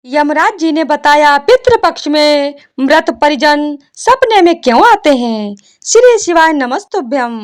यमराज जी ने बताया पितृपक्ष में मृत परिजन सपने में क्यों आते हैं। श्री शिवाय नमस्तुभ्यम।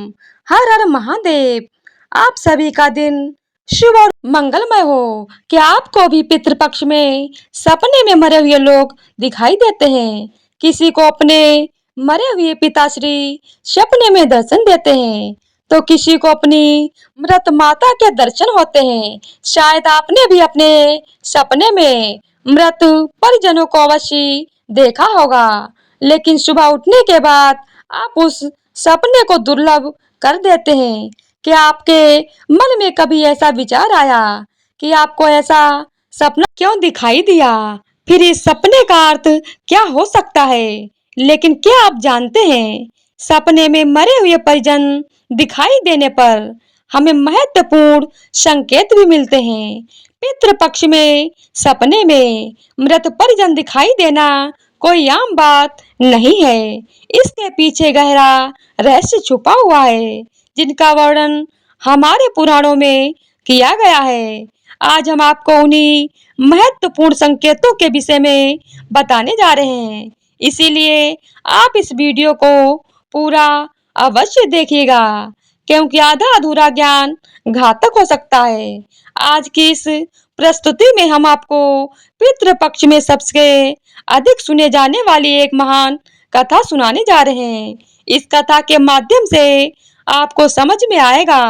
हर हर महादेव। आप सभी का दिन शुभ और मंगलमय हो। क्या आपको भी पितृपक्ष में सपने में मरे हुए लोग दिखाई देते हैं? किसी को अपने मरे हुए पिताश्री सपने में दर्शन देते हैं, तो किसी को अपनी मृत माता के दर्शन होते हैं। शायद आपने भी अपने सपने में मृत परिजनों को अवश्य देखा होगा, लेकिन सुबह उठने के बाद आप उस सपने को दुर्लभ कर देते हैं। क्या आपके मन में कभी ऐसा विचार आया कि आपको ऐसा सपना क्यों दिखाई दिया? फिर इस सपने का अर्थ क्या हो सकता है? लेकिन क्या आप जानते हैं, सपने में मरे हुए परिजन दिखाई देने पर हमें महत्वपूर्ण संकेत भी मिलते हैं। पितृपक्ष में सपने में मृत परिजन दिखाई देना कोई आम बात नहीं है। इसके पीछे गहरा रहस्य छुपा हुआ है, जिनका वर्णन हमारे पुराणों में किया गया है। आज हम आपको उन्हीं महत्वपूर्ण संकेतों के विषय में बताने जा रहे हैं, इसीलिए आप इस वीडियो को पूरा अवश्य देखिएगा, क्योंकि आधा अधूरा ज्ञान घातक हो सकता है। आज की इस प्रस्तुति में हम आपको पितृपक्ष में सबसे अधिक सुने जाने वाली एक महान कथा सुनाने जा रहे हैं। इस कथा के माध्यम से आपको समझ में आएगा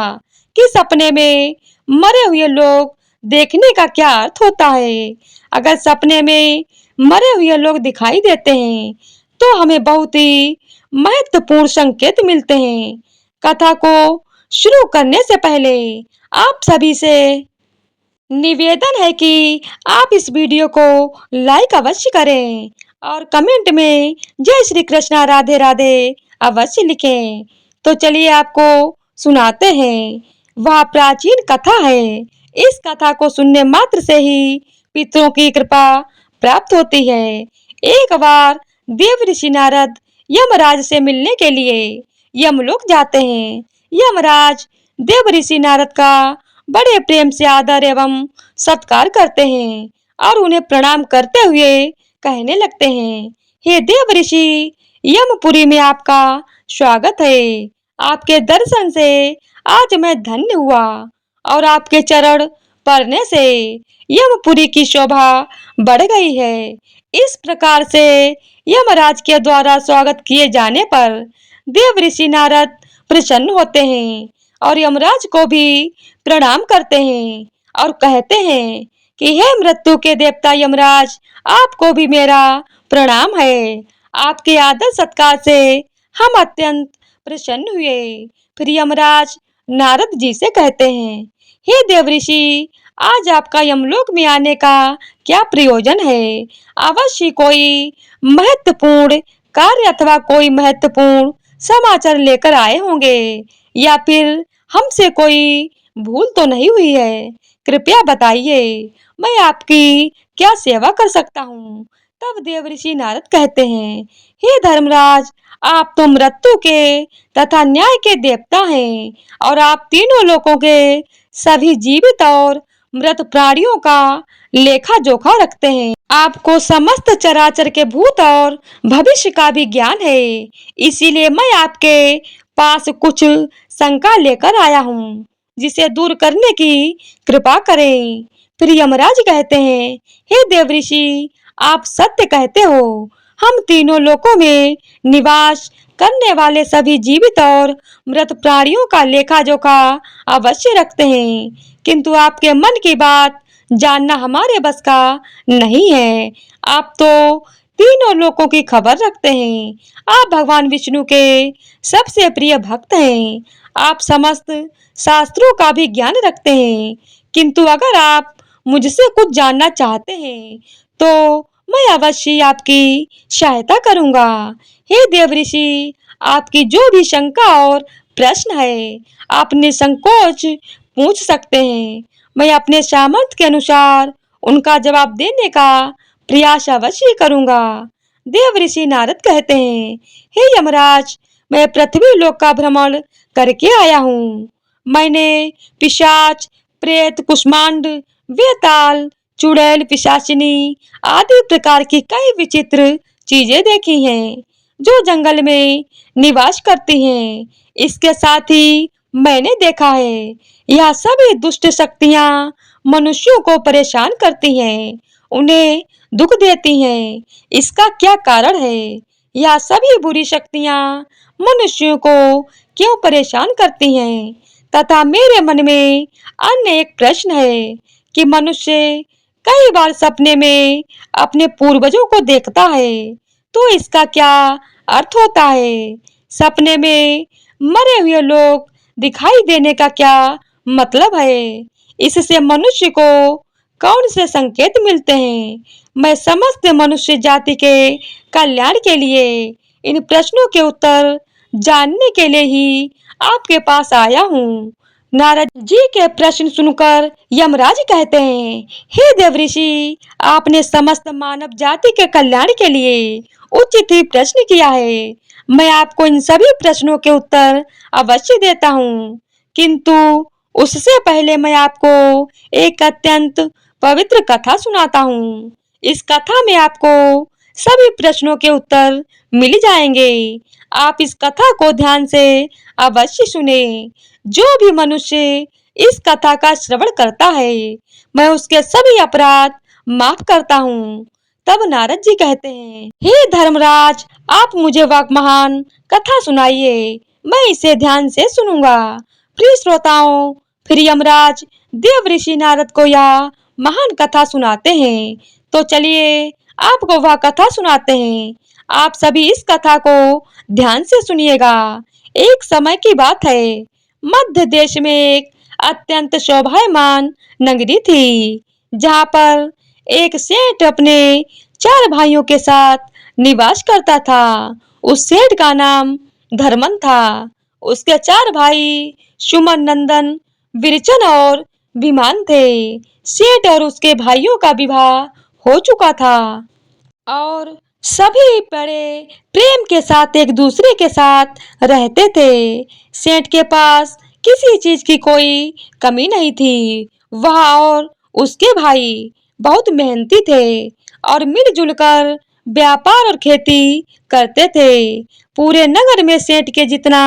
कि सपने में मरे हुए लोग देखने का क्या अर्थ होता है। अगर सपने में मरे हुए लोग दिखाई देते हैं, तो हमें बहुत ही महत्वपूर्ण संकेत मिलते हैं। कथा को शुरू करने से पहले आप सभी से निवेदन है कि आप इस वीडियो को लाइक अवश्य करें और कमेंट में जय श्री कृष्णा राधे राधे अवश्य लिखें। तो चलिए आपको सुनाते हैं। वह प्राचीन कथा है। इस कथा को सुनने मात्र से ही पितरों की कृपा प्राप्त होती है। एक बार देव ऋषि नारद यमराज से मिलने के लिए यमलोक जाते हैं। यमराज देव ऋषि नारद का बड़े प्रेम से आदर एवं सत्कार करते हैं और उन्हें प्रणाम करते हुए कहने लगते हैं, हे देव ऋषि, यमपुरी में आपका स्वागत है। आपके दर्शन से आज मैं धन्य हुआ और आपके चरण पड़ने से यमपुरी की शोभा बढ़ गई है। इस प्रकार से यमराज के द्वारा स्वागत किए जाने पर देव ऋषि नारद प्रसन्न होते हैं और यमराज को भी प्रणाम करते हैं और कहते हैं कि हे मृत्यु के देवता यमराज, आपको भी मेरा प्रणाम है। आपके आदर सत्कार से हम अत्यंत प्रसन्न हुए। फिर यमराज नारद जी से कहते हैं, हे देव ऋषि, आज आपका यमलोक में आने का क्या प्रयोजन है? अवश्य कोई महत्वपूर्ण कार्य अथवा कोई महत्वपूर्ण समाचार लेकर आए होंगे, या फिर हमसे कोई भूल तो नहीं हुई है? कृपया बताइए, मैं आपकी क्या सेवा कर सकता हूँ? तब देव ऋषि नारद कहते हैं, हे धर्मराज, आप तो मृत्यु के तथा न्याय के देवता हैं और आप तीनों लोकों के सभी जीवित और मृत प्राणियों का लेखा जोखा रखते हैं। आपको समस्त चराचर के भूत और भविष्य का भी ज्ञान है। इसीलिए मैं आपके पास कुछ शंका लेकर आया हूँ, जिसे दूर करने की कृपा करें। फिर यमराज कहते हैं, हे देव ऋषि, आप सत्य कहते हो। हम तीनों लोकों में निवास करने वाले सभी जीवित और मृत प्राणियों का लेखा जोखा अवश्य रखते हैं, किंतु आपके मन की बात जानना हमारे बस का नहीं है। आप तो तीनों लोकों की खबर रखते हैं। आप भगवान विष्णु के सबसे प्रिय भक्त हैं। आप समस्त शास्त्रों का भी ज्ञान रखते हैं, किंतु अगर आप मुझसे कुछ जानना चाहते हैं, तो मैं अवश्य आपकी सहायता करूंगा। हे देव ऋषि, आपकी जो भी शंका और प्रश्न है, आप निसंकोच पूछ सकते हैं। मैं अपने सामर्थ्य के अनुसार उनका जवाब देने का प्रयास अवश्य करूंगा। देव ऋषि नारद कहते हैं, हे यमराज, मैं पृथ्वी लोक का भ्रमण करके आया हूँ। मैंने पिशाच, प्रेत, कुष्मांड, वेताल, चुड़ैल, पिशाचिनी आदि प्रकार की कई विचित्र चीजें देखी हैं जो जंगल में निवास करती हैं। इसके साथ ही मैंने देखा है यह सभी दुष्ट शक्तियां मनुष्यों को परेशान करती हैं, उन्हें दुख देती हैं। इसका क्या कारण है? यह सभी बुरी शक्तियां मनुष्यों को क्यों परेशान करती हैं? तथा मेरे मन में अन्य एक प्रश्न है कि मनुष्य कई बार सपने में अपने पूर्वजों को देखता है, तो इसका क्या अर्थ होता है? सपने में मरे हुए लोग दिखाई देने का क्या मतलब है? इससे मनुष्य को कौन से संकेत मिलते हैं? मैं समस्त मनुष्य जाति के कल्याण के लिए इन प्रश्नों के उत्तर जानने के लिए ही आपके पास आया हूँ। नारद जी के प्रश्न सुनकर यमराज कहते हैं, हे देवऋषि, आपने समस्त मानव जाति के कल्याण के लिए उचित ही प्रश्न किया है। मैं आपको इन सभी प्रश्नों के उत्तर अवश्य देता हूँ, किंतु उससे पहले मैं आपको एक अत्यंत पवित्र कथा सुनाता हूँ। इस कथा में आपको सभी प्रश्नों के उत्तर मिल जाएंगे। आप इस कथा को ध्यान से अवश्य सुने। जो भी मनुष्य इस कथा का श्रवण करता है, मैं उसके सभी अपराध माफ करता हूँ। तब नारद जी कहते हैं, हे धर्मराज, आप मुझे वाग्महान कथा सुनाइए, मैं इसे ध्यान से सुनूंगा। प्रिय श्रोताओं, फिर यमराज देव ऋषि नारद को यह महान कथा सुनाते हैं। तो चलिए आपको वह कथा सुनाते हैं। आप सभी इस कथा को ध्यान से सुनिएगा। एक समय की बात है, मध्य देश में एक अत्यंत शोभायमान नगरी थी, जहाँ पर एक सेठ अपने 4 भाइयों के साथ निवास करता था। उस सेठ का नाम धर्मन था। उसके 4 भाई सुमन, नंदन, विरचन और विमान थे। सेठ और उसके भाइयों का विवाह हो चुका था और सभी बड़े प्रेम के साथ एक दूसरे के साथ रहते थे। सेठ के पास किसी चीज की कोई कमी नहीं थी। वह और उसके भाई बहुत मेहनती थे और मिलजुल कर व्यापार और खेती करते थे। पूरे नगर में सेठ के जितना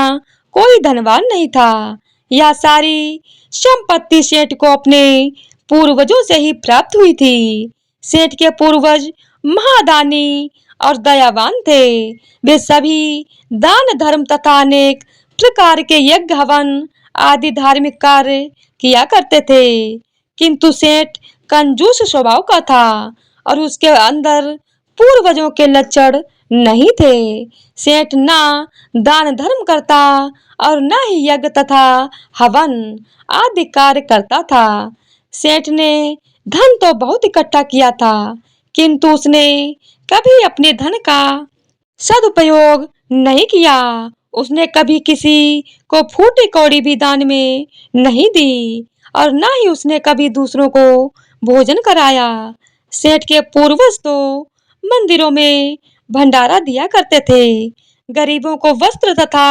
कोई धनवान नहीं था। यह सारी संपत्ति सेठ को अपने पूर्वजों से ही प्राप्त हुई थी। सेठ के पूर्वज महादानी और दयावान थे। वे सभी दान धर्म तथा अनेक प्रकार के यज्ञ हवन आदि धार्मिक कार्य किया करते थे। किंतु सेठ कंजूस स्वभाव का था और उसके अंदर पूर्वजों के लक्षण नहीं थे। सेठ ना दान धर्म करता और न ही यज्ञ तथा हवन आदि कार्य करता था। सेठ ने धन तो बहुत इकट्ठा किया था, किंतु उसने कभी अपने धन का सदुपयोग नहीं किया। उसने कभी किसी को फूटी कौड़ी भी दान में नहीं दी और न ही उसने कभी दूसरों को भोजन कराया। सेठ के पूर्वज तो मंदिरों में भंडारा दिया करते थे, गरीबों को वस्त्र तथा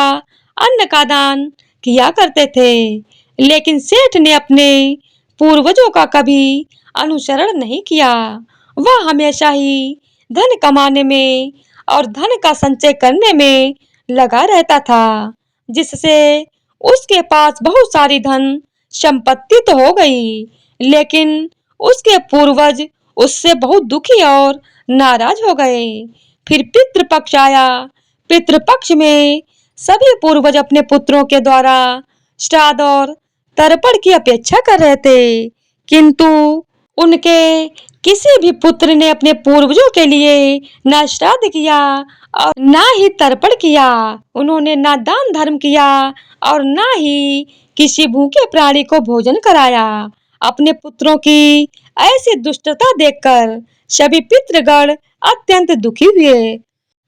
अन्न का दान किया करते थे, लेकिन सेठ ने अपने पूर्वजों का कभी अनुसरण नहीं किया। वह हमेशा ही धन कमाने में और धन का संचय करने में लगा रहता था, जिससे उसके पास बहुत सारी धन संपत्ति तो हो गई, लेकिन उसके पूर्वज उससे बहुत दुखी और नाराज हो गए। फिर पितृपक्ष आया। पितृपक्ष में सभी पूर्वज अपने पुत्रों के द्वारा श्राद्ध और तर्पण की अपेक्षा कर रहे थे, किंतु उनके किसी भी पुत्र ने अपने पूर्वजों के लिए न श्राद्ध किया और न ही तर्पण किया। उन्होंने न दान धर्म किया और न ही किसी भूखे प्राणी को भोजन कराया। अपने पुत्रों की ऐसी दुष्टता देखकर सभी पितृगण अत्यंत दुखी हुए।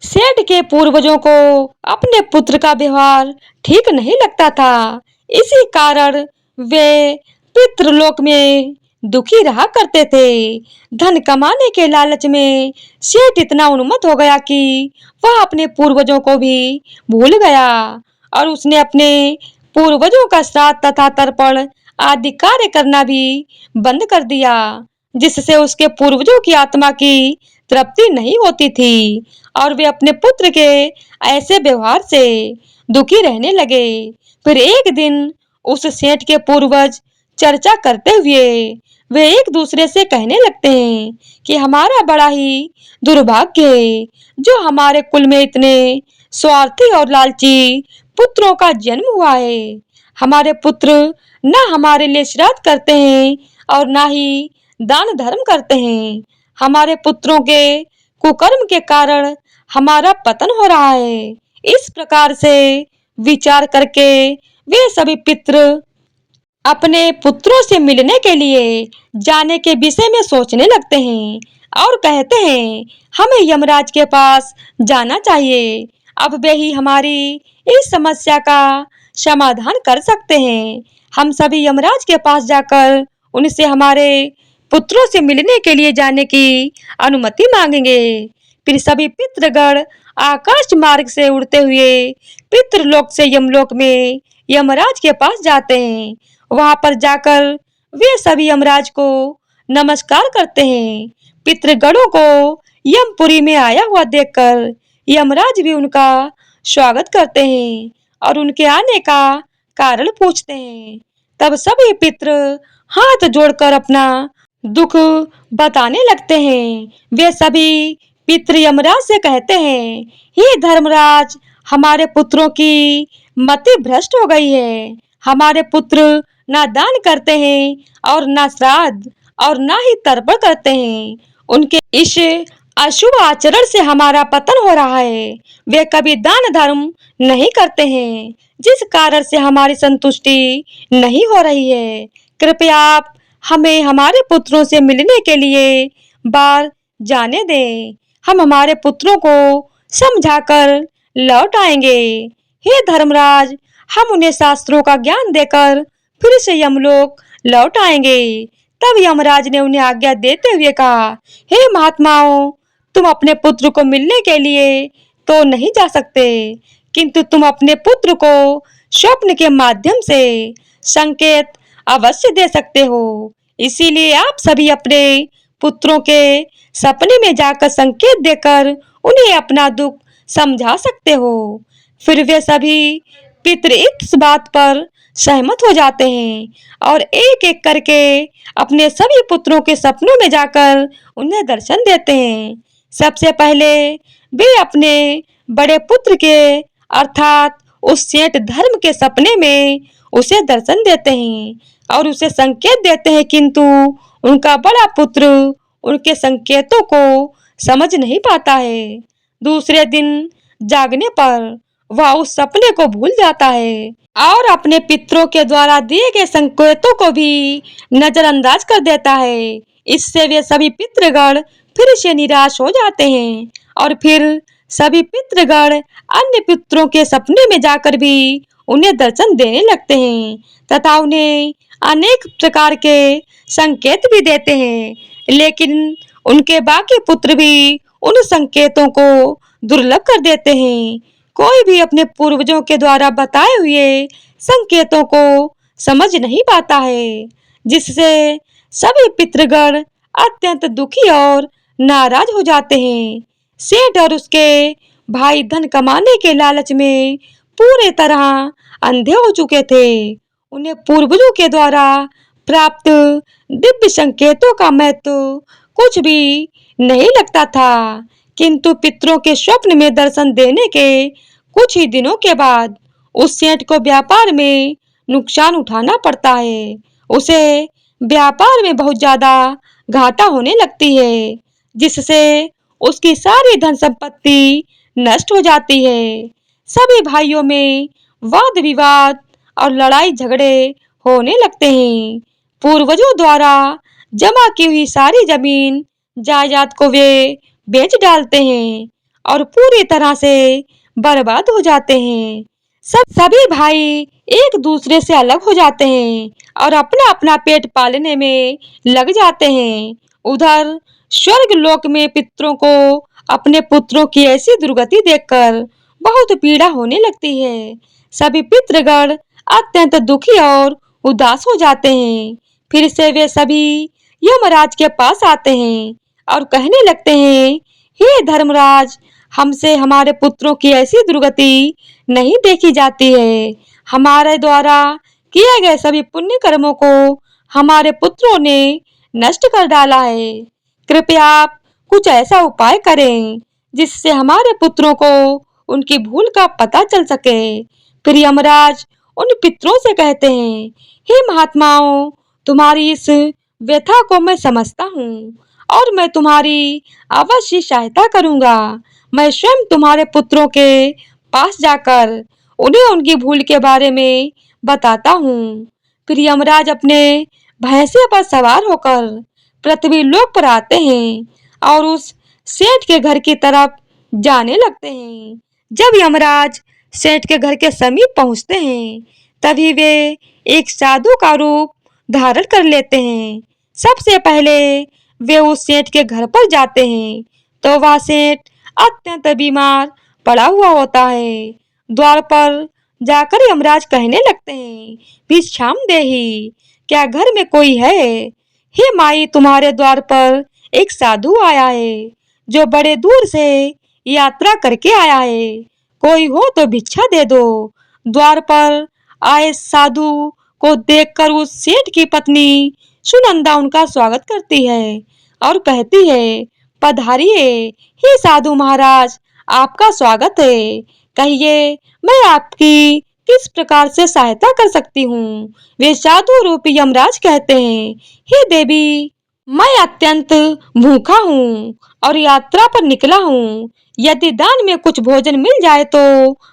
सेठ के पूर्वजों को अपने पुत्र का व्यवहार ठीक नहीं लगता था। इसी कारण वे पितृलोक में दुखी रहा करते थे। धन कमाने के लालच में सेठ इतना उन्मत्त हो गया कि वह अपने पूर्वजों को भी भूल गया और उसने अपने पूर्वजों का श्राद्ध तथा तर्पण आदि कार्य करना भी बंद कर दिया। जिससे उसके पूर्वजों की आत्मा की तृप्ति नहीं होती थी और वे अपने पुत्र के ऐसे व्यवहार से दुखी रहने लगे। फिर एक दिन उस सेठ के पूर्वज चर्चा करते हुए वे एक दूसरे से कहने लगते हैं कि हमारा बड़ा ही दुर्भाग्य है जो हमारे कुल में इतने स्वार्थी और लालची पुत्रों का जन्म हुआ है। हमारे पुत्र न हमारे लिए श्राद्ध करते हैं और न ही दान धर्म करते हैं। हमारे पुत्रों के कुकर्म के कारण हमारा पतन हो रहा है। इस प्रकार से विचार करके वे सभी पितृ अपने पुत्रों से मिलने के लिए जाने के विषय में सोचने लगते हैं और कहते हैं हमें यमराज के पास जाना चाहिए। अब वे ही हमारी इस समस्या का समाधान कर सकते हैं। हम सभी यमराज के पास जाकर उनसे हमारे पुत्रों से मिलने के लिए जाने की अनुमति मांगेंगे। फिर सभी पितृगण आकाश मार्ग से उड़ते हुए पितृलोक से यमलोक में यमराज के पास जाते हैं। वहां पर जाकर वे सभी यमराज को नमस्कार करते हैं। पितृगणों को यमपुरी में आया हुआ देखकर यमराज भी उनका स्वागत करते हैं और उनके आने का कारण पूछते हैं। तब सभी पितृ हाथ जोड़कर अपना दुख बताने लगते हैं। वे सभी पितृ यमराज से कहते हैं, हे धर्मराज, हमारे पुत्रों की मति भ्रष्ट हो गई है। हमारे पुत्र ना दान करते हैं और ना श्राद्ध और ना ही तर्पण करते हैं। उनके इस अशुभ आचरण से हमारा पतन हो रहा है। वे कभी दान धर्म नहीं करते हैं, जिस कारण से हमारी संतुष्टि नहीं हो रही है। कृपया आप हमें हमारे पुत्रों से मिलने के लिए बाहर जाने दें। हम हमारे पुत्रों को समझाकर लौट आएंगे। हे धर्मराज, हम उन्हें शास्त्रों का ज्ञान देकर फिर से यमलोक लौट आएंगे। तब यमराज ने उन्हें आज्ञा देते हुए कहा, हे महात्माओं, तुम अपने पुत्र को मिलने के लिए तो नहीं जा सकते, किंतु तुम अपने पुत्र को स्वप्न के माध्यम से संकेत अवश्य दे सकते हो। इसीलिए आप सभी अपने पुत्रों के सपने में जाकर संकेत देकर उन्हें अपना दुख समझा सकते हो। फिर वे सभी पितृ इस बात पर सहमत हो जाते हैं और एक एक करके अपने सभी पुत्रों के सपनों में जाकर उन्हें दर्शन देते हैं। सबसे पहले वे अपने बड़े पुत्र के अर्थात उस सेठ धर्म के सपने में उसे दर्शन देते हैं और उसे संकेत देते हैं, किंतु उनका बड़ा पुत्र उनके संकेतों को समझ नहीं पाता है। दूसरे दिन जागने पर वह उस सपने को भूल जाता है और अपने पितरों के द्वारा दिए गए संकेतों को भी नजरअंदाज कर देता है। इससे वे सभी पितृगण फिर से निराश हो जाते हैं और फिर सभी पितृगण अन्य पितरों के सपने में जाकर भी उन्हें दर्शन देने लगते हैं तथा उन्हें अनेक प्रकार के संकेत भी देते हैं, लेकिन उनके बाकी पुत्र भी उन संकेतों को दुर्लभ कर देते हैं। कोई भी अपने पूर्वजों के द्वारा बताए हुए संकेतों को समझ नहीं पाता है, जिससे सभी पितृगण अत्यंत दुखी और नाराज हो जाते हैं। सेठ और उसके भाई धन कमाने के लालच में पूरे तरह अंधे हो चुके थे। उन्हें पूर्वजों के द्वारा प्राप्त दिव्य संकेतों का महत्व कुछ भी नहीं लगता था, किंतु पितरों के स्वप्न में दर्शन देने के कुछ ही दिनों के बाद उस सेठ को व्यापार में नुकसान उठाना पड़ता है। उसे व्यापार में बहुत ज्यादा घाटा होने लगती है, जिससे उसकी सारी धन संपत्ति नष्ट हो जाती है। सभी भाइयों में वाद विवाद और लड़ाई झगड़े होने लगते हैं। पूर्वजों द्वारा जमा की हुई सारी जमीन जायदाद को वे बेच डालते हैं और पूरी तरह से बर्बाद हो जाते हैं। सभी भाई एक दूसरे से अलग हो जाते हैं और अपना अपना पेट पालने में लग जाते हैं। उधर स्वर्ग लोक में पितरों को अपने पुत्रों की ऐसी दुर्गति देखकर बहुत पीड़ा होने लगती है। सभी पितृगण अत्यंत दुखी और उदास हो जाते हैं। फिर से वे सभी यमराज के पास आते हैं और कहने लगते हैं, हे धर्मराज, हमसे हमारे पुत्रों की ऐसी दुर्गति नहीं देखी जाती है। हमारे द्वारा किए गए सभी पुण्य कर्मों को हमारे पुत्रों ने नष्ट कर डाला है। कृपया आप कुछ ऐसा उपाय करें जिससे हमारे पुत्रों को उनकी भूल का पता चल सके। फिर यमराज उन पितरों से कहते हैं, हे महात्माओं, तुम्हारी इस व्यथा को मैं समझता हूँ और मैं तुम्हारी अवश्य सहायता करूंगा। मैं स्वयं तुम्हारे पुत्रों के पास जाकर उन्हें उनकी भूल के बारे में बताता हूँ। फिर यमराज अपने भैंसे पर सवार होकर पृथ्वी लोक पर आते हैं और उस सेठ के घर की तरफ जाने लगते हैं। जब यमराज सेठ के घर के समीप पहुंचते हैं, तभी वे एक साधु का रूप धारण कर लेते हैं। सबसे पहले वे उस सेठ के घर पर जाते हैं, तो वह सेठ अत्यंत बीमार पड़ा हुआ होता है। द्वार पर जाकर यमराज कहने लगते हैं, भिक्षाम देहि, क्या घर में कोई है? हे माई, तुम्हारे द्वार पर एक साधु आया है जो बड़े दूर से यात्रा करके आया है। कोई हो तो भिक्षा दे दो। द्वार पर आए साधु को देखकर उस सेठ की पत्नी सुनंदा उनका स्वागत करती है और कहती है, पधारिए, हे साधु महाराज, आपका स्वागत है। कहिए, मैं आपकी किस प्रकार से सहायता कर सकती हूँ? वे साधु रूपी यमराज कहते हैं, हे देवी, मैं अत्यंत भूखा हूँ और यात्रा पर निकला हूँ। यदि दान में कुछ भोजन मिल जाए तो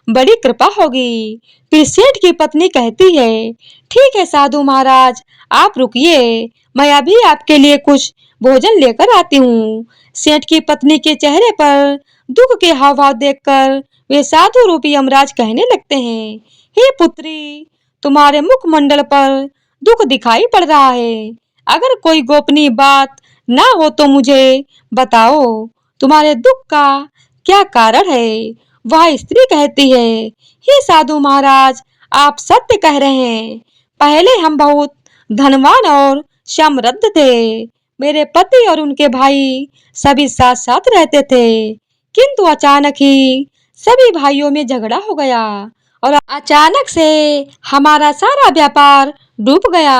बड़ी कृपा होगी। फिर सेठ की पत्नी कहती है, ठीक है साधु महाराज, आप रुकिए, मैं अभी आपके लिए कुछ भोजन लेकर आती हूँ। सेठ की पत्नी के चेहरे पर दुख के हाव भाव देखकर वे साधु रूपी यमराज कहने लगते हैं, हे पुत्री, तुम्हारे मुखमंडल पर दुख दिखाई पड़ रहा है। अगर कोई गोपनीय बात ना हो तो मुझे बताओ, तुम्हारे दुख का क्या कारण है? वह स्त्री कहती है, हे साधु महाराज, आप सत्य कह रहे हैं। पहले हम बहुत धनवान और समृद्ध थे। मेरे पति और उनके भाई सभी साथ साथ रहते थे, किंतु अचानक ही सभी भाइयों में झगड़ा हो गया और अचानक से हमारा सारा व्यापार डूब गया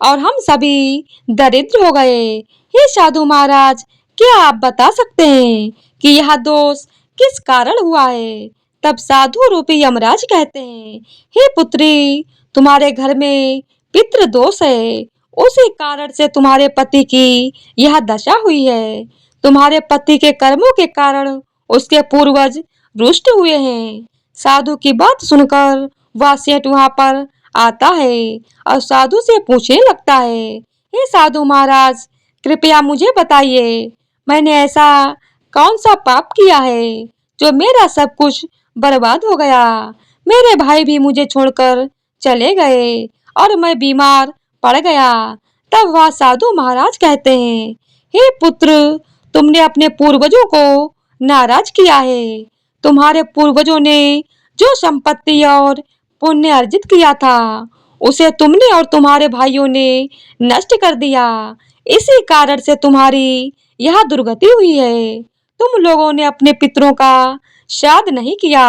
और हम सभी दरिद्र हो गए। हे साधु महाराज, क्या आप बता सकते हैं कि यह दोष किस कारण हुआ है? तब साधु रूपी यमराज कहते हैं, हे पुत्री, तुम्हारे घर में पितृ दोष है, उसी कारण से तुम्हारे पति की यह दशा हुई है। तुम्हारे पति के कर्मों के कारण उसके पूर्वज रुष्ट हुए हैं। साधु की बात सुनकर वह सेठ वहां पर आता है और साधु से पूछने लगता है, हे साधु महाराज, कृपया मुझे बताइए, मैंने ऐसा कौन सा पाप किया है जो मेरा सब कुछ बर्बाद हो गया? मेरे भाई भी मुझे छोड़कर चले गए और मैं बीमार पड़ गया। तब वह साधु महाराज कहते हैं, हे पुत्र, तुमने अपने पूर्वजों को नाराज किया है। तुम्हारे पूर्वजों ने जो संपत्ति और पुण्य अर्जित किया था, उसे तुमने और तुम्हारे भाइयों ने नष्ट कर दिया। इसी कारण से तुम्हारी यह दुर्गति हुई है। तुम लोगों ने अपने पितरों का श्राद्ध नहीं किया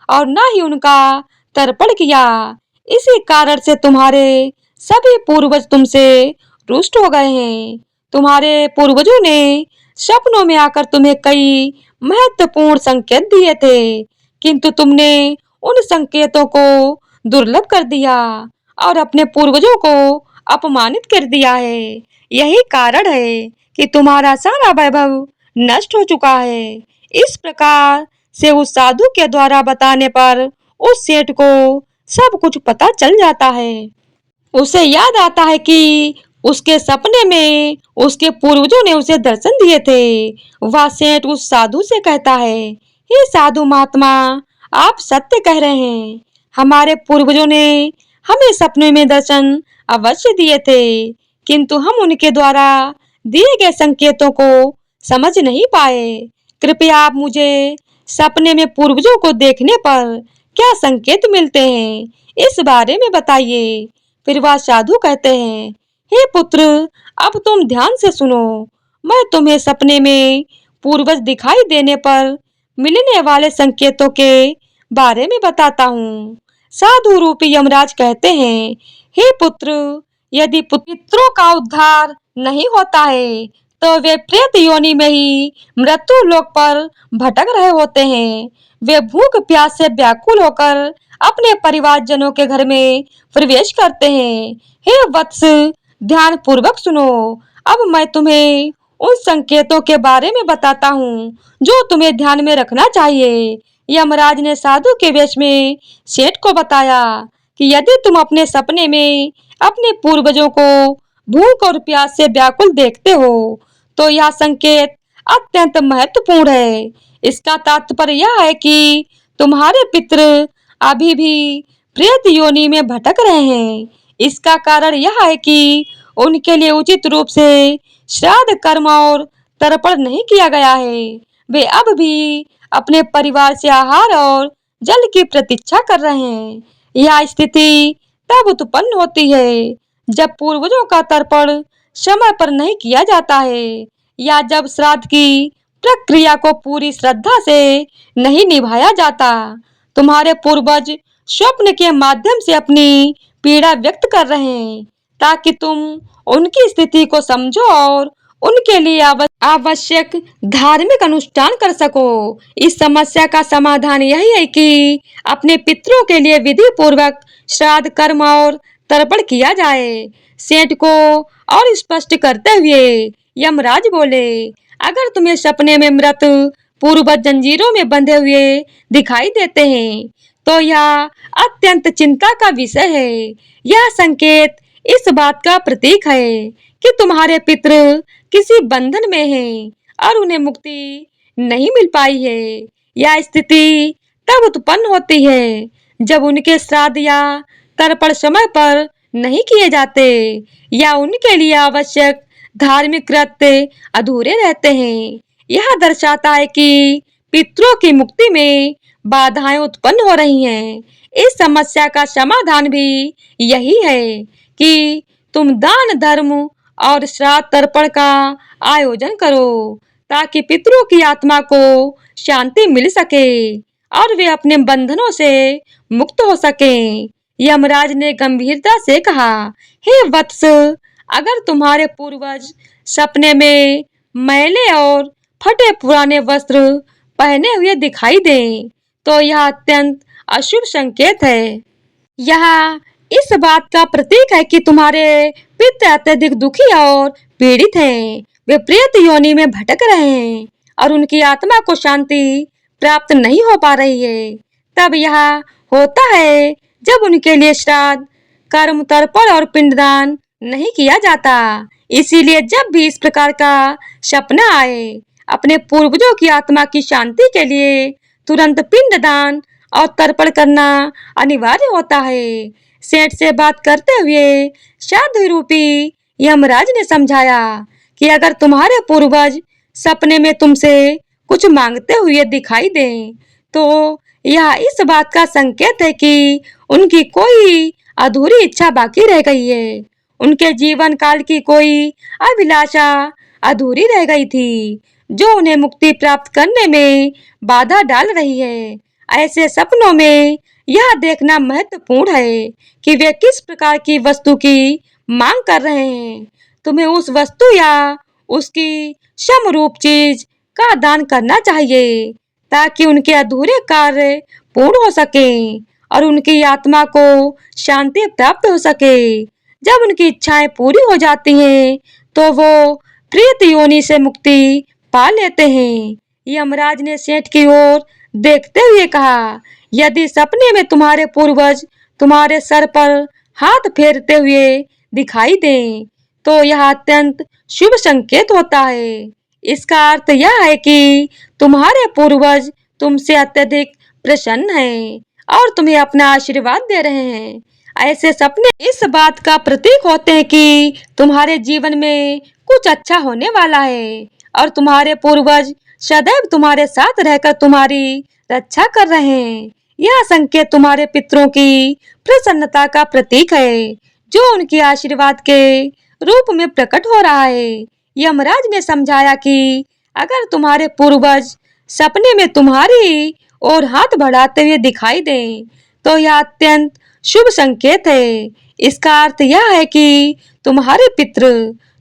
और न ही उनका तर्पण किया। इसी कारण से तुम्हारे सभी पूर्वज तुमसे रुष्ट हो गए हैं। तुम्हारे पूर्वजों ने सपनों में आकर तुम्हें कई महत्वपूर्ण संकेत दिए थे, किंतु तुमने उन संकेतों को दुर्लभ कर दिया और अपने पूर्वजों को अपमानित कर दिया है। यही कारण है कि तुम्हारा सारा वैभव नष्ट हो चुका है। इस प्रकार से उस साधु के द्वारा बताने पर उस सेठ को सब कुछ पता चल जाता है। उसे याद आता है कि उसके सपने में उसके पूर्वजों ने उसे दर्शन दिए थे। वह सेठ उस साधु से कहता है, हे साधु महात्मा, आप सत्य कह रहे हैं। हमारे पूर्वजों ने हमें सपने में दर्शन अवश्य दिए थे, किंतु हम उनके द्वारा दिए गए संकेतों को समझ नहीं पाए। कृपया आप मुझे सपने में पूर्वजों को देखने पर क्या संकेत मिलते हैं, इस बारे में बताइए। फिर वह साधु कहते हैं, हे पुत्र, अब तुम ध्यान से सुनो। मैं तुम्हें सपने में पूर्वज दिखाई देने पर मिलने वाले संकेतों के बारे में बताता हूँ। साधु रूपी यमराज कहते हैं, हे पुत्र, यदि पितरों का उद्धार नहीं होता है तो वे प्रेत योनि में ही मृत्यु लोक पर भटक रहे होते हैं। वे भूख प्यास से व्याकुल होकर अपने परिवारजनों के घर में प्रवेश करते हैं। हे वत्स, ध्यान पूर्वक सुनो। अब मैं तुम्हें उन संकेतों के बारे में बताता हूँ जो तुम्हें ध्यान में रखना चाहिए। यमराज ने साधु के वेश में सेठ को बताया कि यदि तुम अपने सपने में अपने पूर्वजों को भूख और प्यास से व्याकुल देखते हो तो यह संकेत अत्यंत महत्वपूर्ण है। इसका तात्पर्य यह है कि तुम्हारे पितृ अभी भी प्रेत योनि में भटक रहे हैं। इसका कारण यह है कि उनके लिए उचित रूप से श्राद्ध कर्म और तर्पण नहीं किया गया है। वे अब भी अपने परिवार से आहार और जल की प्रतीक्षा कर रहे हैं। यह स्थिति तब उत्पन्न होती है जब पूर्वजों का तर्पण समय पर नहीं किया जाता है या जब श्राद्ध की प्रक्रिया को पूरी श्रद्धा से नहीं निभाया जाता। तुम्हारे पूर्वज स्वप्न के माध्यम से अपनी पीड़ा व्यक्त कर रहे हैं ताकि तुम उनकी स्थिति को समझो और उनके लिए आवश्यक धार्मिक अनुष्ठान कर सको। इस समस्या का समाधान यही है कि अपने पितरों के लिए विधि पूर्वक श्राद्ध कर्म और तर्पण किया जाए। सेठ को और स्पष्ट करते हुए यमराज बोले, अगर तुम्हें सपने में मृत पूर्वज जंजीरों में बंधे हुए दिखाई देते हैं तो यह अत्यंत चिंता का विषय है। यह संकेत इस बात का प्रतीक है कि तुम्हारे पितृ किसी बंधन में हैं और उन्हें मुक्ति नहीं मिल पाई है। यह स्थिति तब उत्पन्न होती है जब उनके श्राद्ध या तर्पण समय पर नहीं किए जाते या उनके लिए आवश्यक धार्मिक कृत्य अधूरे रहते हैं। यह दर्शाता है कि पितरों की मुक्ति में बाधाएं उत्पन्न हो रही हैं। इस समस्या का समाधान भी यही है कि तुम दान धर्म और श्राद्ध तर्पण का आयोजन करो ताकि पितरों की आत्मा को शांति मिल सके और वे अपने बंधनों से मुक्त हो सकें। यमराज ने गंभीरता से कहा, हे वत्स, अगर तुम्हारे पूर्वज सपने में मैले और फटे पुराने वस्त्र पहने हुए दिखाई दें तो यह अत्यंत अशुभ संकेत है। यह इस बात का प्रतीक है कि तुम्हारे पितृ अत्यधिक दुखी और पीड़ित हैं। वे प्रेत योनि में भटक रहे हैं और उनकी आत्मा को शांति प्राप्त नहीं हो पा रही है। तब यह होता है जब उनके लिए श्राद्ध कर्म तर्पण और पिंडदान नहीं किया जाता। इसीलिए जब भी इस प्रकार का सपना आए, अपने पूर्वजों की आत्मा की शांति के लिए तुरंत पिंडदान और तर्पण करना अनिवार्य होता है। सेठ से बात करते हुए साधु रूपी यमराज ने समझाया कि अगर तुम्हारे पूर्वज सपने में तुमसे कुछ मांगते हुए दिखाई दें तो यह इस बात का संकेत है कि उनकी कोई अधूरी इच्छा बाकी रह गई है। उनके जीवन काल की कोई अभिलाषा अधूरी रह गई थी जो उन्हें मुक्ति प्राप्त करने में बाधा डाल रही है। ऐसे सपनों में यह देखना महत्वपूर्ण है कि वे किस प्रकार की वस्तु की मांग कर रहे हैं। तुम्हें उस वस्तु या उसकी समरूप चीज का दान करना चाहिए ताकि उनके अधूरे कार्य पूर्ण हो सके और उनकी आत्मा को शांति प्राप्त हो सके। जब उनकी इच्छाएं पूरी हो जाती हैं तो वो प्रेत योनि से मुक्ति पा लेते हैं। यमराज ने सेठ की ओर देखते हुए कहा, यदि सपने में तुम्हारे पूर्वज तुम्हारे सर पर हाथ फेरते हुए दिखाई दें तो यह अत्यंत शुभ संकेत होता है। इसका अर्थ यह है कि तुम्हारे पूर्वज तुमसे अत्यधिक प्रसन्न हैं और तुम्हें अपना आशीर्वाद दे रहे हैं। ऐसे सपने इस बात का प्रतीक होते हैं कि तुम्हारे जीवन में कुछ अच्छा होने वाला है और तुम्हारे पूर्वज सदैव तुम्हारे साथ रहकर तुम्हारी रक्षा कर रहे हैं। यह संकेत तुम्हारे पितरों की प्रसन्नता का प्रतीक है जो उनके आशीर्वाद के रूप में प्रकट हो रहा है। यमराज ने समझाया कि अगर तुम्हारे पूर्वज सपने में तुम्हारी ओर हाथ बढ़ाते हुए दिखाई दें, तो यह अत्यंत शुभ संकेत है। इसका अर्थ यह है कि तुम्हारे पितृ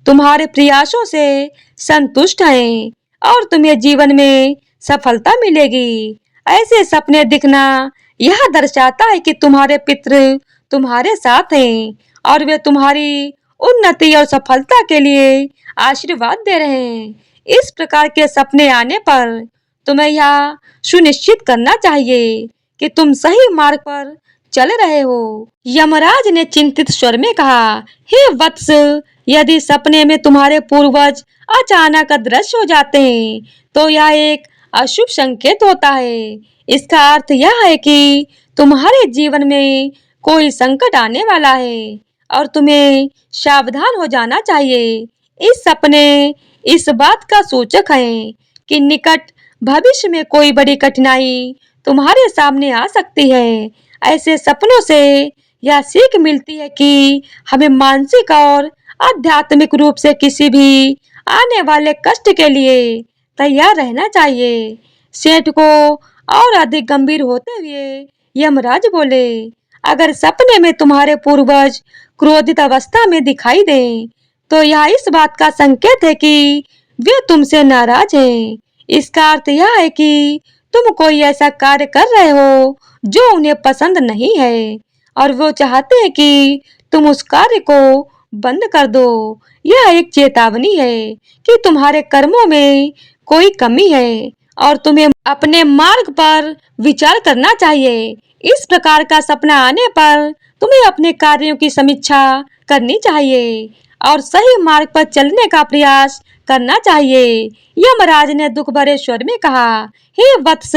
तुम्हारे प्रयासों से संतुष्ट हैं और तुम्हें जीवन में सफलता मिलेगी। ऐसे सपने दिखना यह दर्शाता है कि तुम्हारे पितृ तुम्हारे साथ हैं और वे तुम्हारी उन्नति और सफलता के लिए आशीर्वाद दे रहे हैं। इस प्रकार के सपने आने पर तुम्हें यह सुनिश्चित करना चाहिए कि तुम सही मार्ग पर चल रहे हो। यमराज ने चिंतित स्वर में कहा, हे वत्स, यदि सपने में तुम्हारे पूर्वज अचानक अदृश्य हो जाते हैं, तो यह एक अशुभ संकेत होता है। इसका अर्थ यह है कि तुम्हारे जीवन में कोई संकट आने वाला है और तुम्हें सावधान हो जाना चाहिए। इस सपने इस बात का सूचक है कि निकट भविष्य में कोई बड़ी कठिनाई तुम्हारे सामने आ सकती है। ऐसे सपनों से यह सीख मिलती है कि हमें मानसिक और आध्यात्मिक रूप से किसी भी आने वाले कष्ट के लिए तैयार रहना चाहिए। सेठ को और अधिक गंभीर होते हुए यमराज बोले, अगर सपने में तुम्हारे पूर्वज क्रोधित अवस्था में दिखाई दें, तो यह इस बात का संकेत है कि वे तुमसे नाराज हैं। इसका अर्थ यह है कि तुम कोई ऐसा कार्य कर रहे हो जो उन्हें पसंद नहीं है और वो चाहते हैं कि तुम उस कार्य को बंद कर दो। यह एक चेतावनी है कि तुम्हारे कर्मों में कोई कमी है और तुम्हें अपने मार्ग पर विचार करना चाहिए। इस प्रकार का सपना आने पर तुम्हें अपने कार्यों की समीक्षा करनी चाहिए और सही मार्ग पर चलने का प्रयास करना चाहिए। यमराज ने दुख भरे स्वर में कहा, हे वत्स,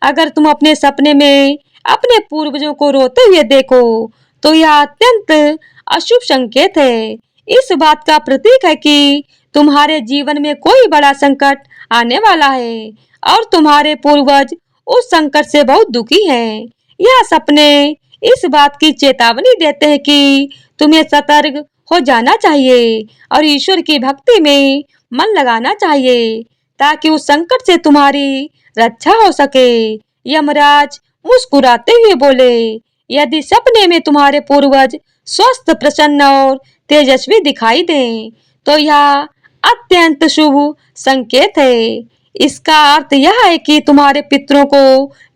अगर तुम अपने सपने में अपने पूर्वजों को रोते हुए देखो, तो यह अत्यंत अशुभ संकेत है। इस बात का प्रतीक है कि तुम्हारे जीवन में कोई बड़ा संकट आने वाला है और तुम्हारे पूर्वज उस संकट से बहुत दुखी हैं। यह सपने इस बात की चेतावनी देते हैं कि तुम्हें सतर्क हो जाना चाहिए और ईश्वर की भक्ति में मन लगाना चाहिए ताकि उस संकट से तुम्हारी रक्षा हो सके। यमराज मुस्कुराते हुए बोले, यदि सपने में तुम्हारे पूर्वज स्वस्थ, प्रसन्न और तेजस्वी दिखाई दें, तो यह अत्यंत शुभ संकेत है। इसका अर्थ यह है कि तुम्हारे पितरों को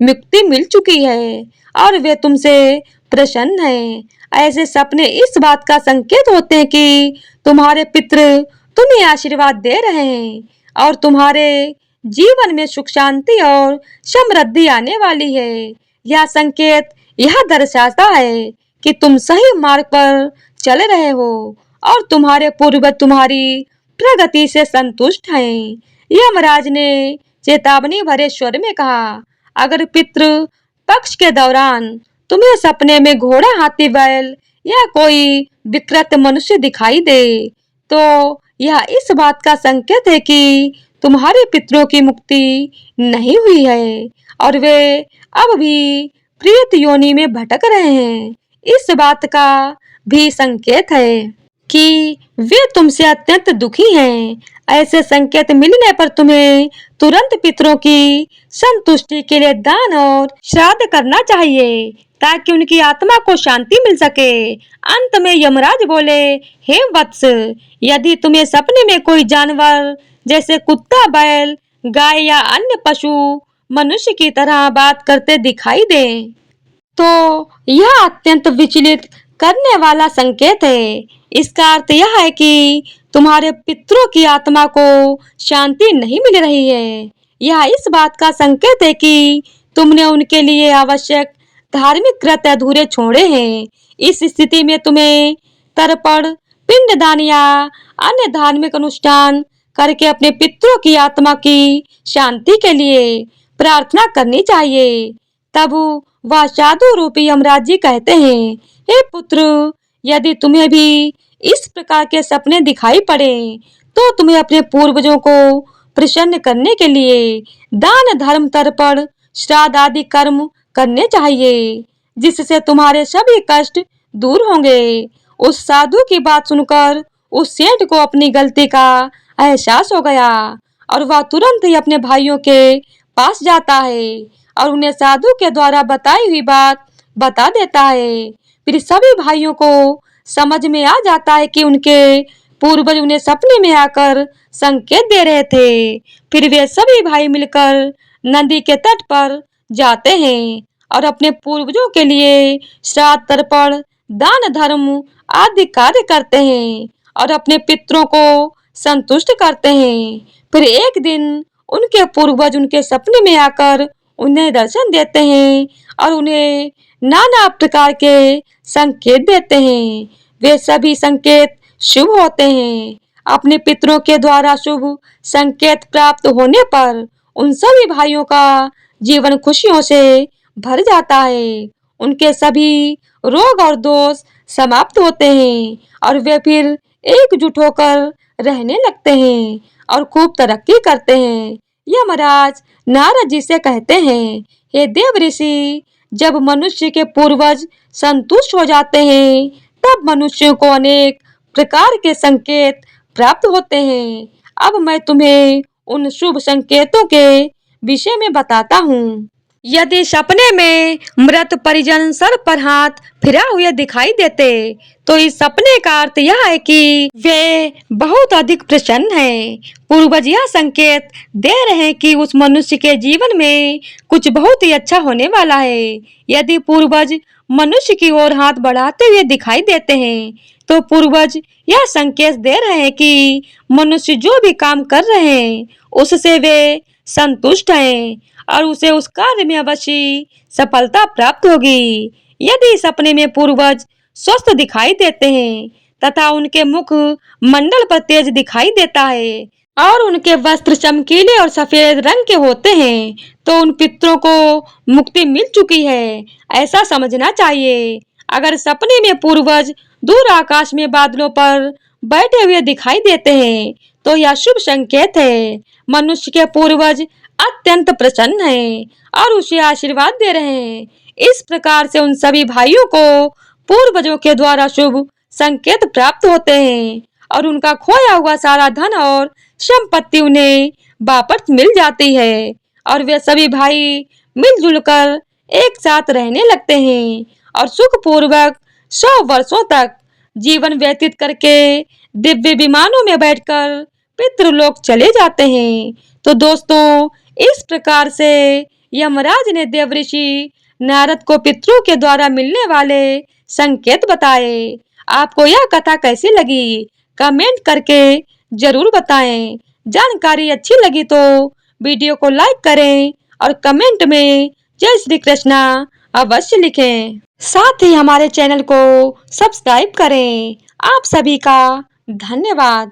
मुक्ति मिल चुकी है और वे तुमसे प्रसन्न हैं। ऐसे सपने इस बात का संकेत होते हैं कि तुम्हारे पितृ तुम्हें आशीर्वाद दे रहे हैं और तुम्हारे जीवन में सुख, शांति और समृद्धि आने वाली है। यह संकेत यह दर्शाता है कि तुम सही मार्ग पर चल रहे हो और तुम्हारे पूर्वज तुम्हारी प्रगति से संतुष्ट हैं। यमराज ने चेतावनी भरे स्वर में कहा, अगर पितृ पक्ष के दौरान तुम्हें सपने में घोड़ा, हाथी, बैल या कोई विकृत मनुष्य दिखाई दे, तो यह इस बात का संकेत है कि तुम्हारे पितरों की मुक्ति नहीं हुई है और वे अब भी प्रेत योनि में भटक रहे हैं। इस बात का भी संकेत है कि वे तुमसे अत्यंत दुखी हैं। ऐसे संकेत मिलने पर तुम्हें तुरंत पितरों की संतुष्टि के लिए दान और श्राद्ध करना चाहिए ताकि उनकी आत्मा को शांति मिल सके। अंत में यमराज बोले, हे वत्स, यदि तुम्हें सपने में कोई जानवर जैसे कुत्ता, बैल, गाय या अन्य पशु मनुष्य की तरह बात करते दिखाई दे, तो यह अत्यंत विचलित करने वाला संकेत है। इसका अर्थ यह है कि तुम्हारे पितरों की आत्मा को शांति नहीं मिल रही है। यह इस बात का संकेत है कि तुमने उनके लिए आवश्यक धार्मिक कृत्य अधूरे छोड़े हैं। इस स्थिति में तुम्हें तर्पण, पिंडदान या अन्य धार्मिक अनुष्ठान करके अपने पितरों की आत्मा की शांति के लिए प्रार्थना करनी चाहिए। तब वह साधु रूपी यमराज जी कहते हैं, हे पुत्र, यदि तुम्हें भी इस प्रकार के सपने दिखाई पड़े, तो तुम्हें अपने पूर्वजों को प्रसन्न करने के लिए दान, धर्म, तर्पण, श्राद्ध आदि कर्म करने चाहिए, जिससे तुम्हारे सभी कष्ट दूर होंगे। उस साधु की बात सुनकर उस सेठ को अपनी गलती का एहसास हो गया और वह तुरंत ही अपने भाइयों के पास जाता है और उन्हें साधु के द्वारा बताई हुई बात बता देता है। फिर सभी भाइयों को समझ में आ जाता है कि उनके पूर्वज उन्हें सपने में आकर संकेत दे रहे थे। फिर वे सभी भाई मिलकर नदी के तट पर जाते हैं और अपने पूर्वजों के लिए श्राद्ध तर्पण दान धर्म आदि कार्य करते हैं और अपने पितरों को संतुष्ट करते हैं। फिर एक दिन उनके पूर्वज उनके सपने में आकर उन्हें दर्शन देते हैं और उन्हें नाना प्रकार के संकेत देते हैं। वे सभी संकेत शुभ होते हैं। अपने पितरों के द्वारा शुभ संकेत प्राप्त होने पर उन सभी भाइयों का जीवन खुशियों से भर जाता है। उनके सभी रोग और दोष समाप्त होते हैं और वे फिर एकजुट होकर रहने लगते हैं और खूब तरक्की करते हैं। यमराज नारद जी से कहते हैं, हे देव ऋषि, जब मनुष्य के पूर्वज संतुष्ट हो जाते हैं तब मनुष्यों को अनेक प्रकार के संकेत प्राप्त होते हैं। अब मैं तुम्हें उन शुभ संकेतों के विषय में बताता हूँ। यदि सपने में मृत परिजन सर पर हाथ फिरा हुए दिखाई देते तो इस सपने का अर्थ यह है कि वे बहुत अधिक प्रसन्न हैं। पूर्वज यह संकेत दे रहे हैं कि उस मनुष्य के जीवन में कुछ बहुत ही अच्छा होने वाला है। यदि पूर्वज मनुष्य की ओर हाथ बढ़ाते हुए दिखाई देते हैं तो पूर्वज यह संकेत दे रहे हैं कि मनुष्य जो भी काम कर रहे हैं उससे वे संतुष्ट हैं और उसे उस कार्य में अवश्य सफलता प्राप्त होगी। यदि सपने में पूर्वज स्वस्थ दिखाई देते हैं तथा उनके मुख मंडल पर तेज दिखाई देता है और उनके वस्त्र चमकीले और सफेद रंग के होते हैं तो उन पितरों को मुक्ति मिल चुकी है, ऐसा समझना चाहिए। अगर सपने में पूर्वज दूर आकाश में बादलों पर बैठे हुए दिखाई देते हैं तो यह शुभ संकेत है। मनुष्य के पूर्वज अत्यंत प्रसन्न हैं और उसे आशीर्वाद दे रहे हैं। इस प्रकार से उन सभी भाइयों को पूर्वजों के द्वारा शुभ संकेत प्राप्त होते हैं और उनका खोया हुआ सारा धन और संपत्ति उन्हें वापस मिल जाती है और वे सभी भाई मिलजुल कर एक साथ रहने लगते हैं और सुखपूर्वक 100 वर्षों तक जीवन व्यतीत करके दिव्य विमानों में बैठकर पितृलोक चले जाते हैं। तो दोस्तों, इस प्रकार से यमराज ने देवऋषि नारद को पितरों के द्वारा मिलने वाले संकेत बताए। आपको यह कथा कैसी लगी कमेंट करके जरूर बताएं। जानकारी अच्छी लगी तो वीडियो को लाइक करें और कमेंट में जय श्री कृष्णा अवश्य लिखें। साथ ही हमारे चैनल को सब्सक्राइब करें। आप सभी का धन्यवाद।